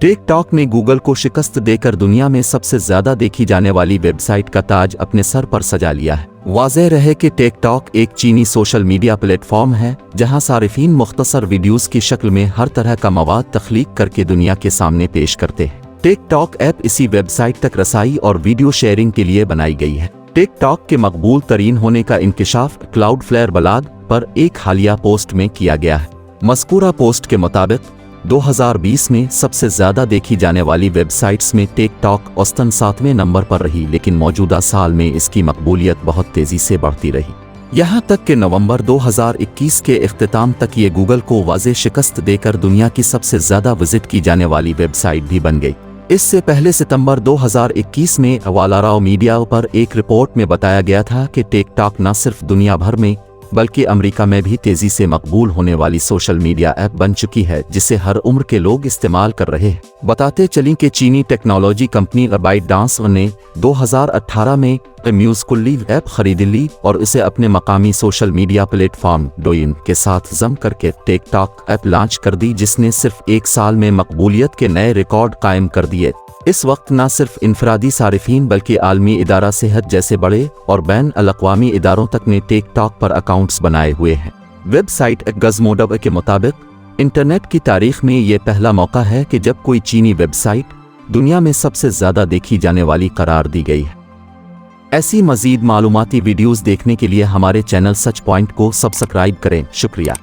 Tick tock ने Google को शिकस्त देकर दुनिया में सबसे ज्यादा देखी जाने वाली वेबसाइट का ताज अपने सर पर सजा लिया है। वाज़ेह रहे कि टिक टॉक एक चीनी सोशल मीडिया प्लेटफॉर्म है जहां सारिफीन मुख्तसर वीडियोस की शक्ल में हर तरह का मवाद तख्लीक करके दुनिया के सामने पेश करते हैं। टिक टॉक ऐप इसी वेबसाइट तक रसाई और वीडियो शेयरिंग के लिए बनाई गई है। टिक टॉक के मकबूल तरीन होने का इंकिशाफ क्लाउडफ्लेयर बलाग पर एक हालिया पोस्ट में किया गया है। मज़कूरा पोस्ट के मुताबिक 2020 में सबसे ज्यादा देखी जाने वाली वेबसाइट्स में टिक टॉक औसतन 7वें नंबर पर रही, लेकिन मौजूदा साल में इसकी मकबूलियत बहुत तेजी से बढ़ती रही। यहाँ तक कि नवंबर 2021 के इख्तिताम तक ये गूगल को वाज़ेह शिकस्त देकर दुनिया की सबसे ज्यादा विजिट की जाने वाली वेबसाइट भी बन गई। इससे पहले सितंबर 2021 में वालाराव मीडिया पर एक रिपोर्ट में बताया गया था कि टिक टॉक न सिर्फ दुनिया भर में बल्कि अमेरिका में भी तेजी से मकबूल होने वाली सोशल मीडिया ऐप बन चुकी है, जिसे हर उम्र के लोग इस्तेमाल कर रहे हैं। बताते चलें कि चीनी टेक्नोलॉजी कंपनी बाइटडांस ने 2018 में म्यूजिकली ऐप खरीद ली और इसे अपने मकामी सोशल मीडिया प्लेटफॉर्म डोइन के साथ जम करके टिक टॉक ऐप लॉन्च कर दी, जिसने सिर्फ एक साल में मकबूलियत के नए रिकॉर्ड कायम कर दिए। इस वक्त न सिर्फ इनफरादी सारिफीन बल्कि आलमी इदारा सेहत जैसे बड़े और बैन अल-अक़वामी इदारों तक ने टिक टॉक पर अकाउंट्स बनाए हुए हैं। वेबसाइट गज़मोडव के मुताबिक इंटरनेट की तारीख में ये पहला मौका है कि जब कोई चीनी वेबसाइट दुनिया में सबसे ज़्यादा देखी जाने वाली करार दी गई है। ऐसी मज़ीद मालूमाती वीडियोज़ देखने के लिए हमारे चैनल सच पॉइंट को सब्सक्राइब करें। शुक्रिया।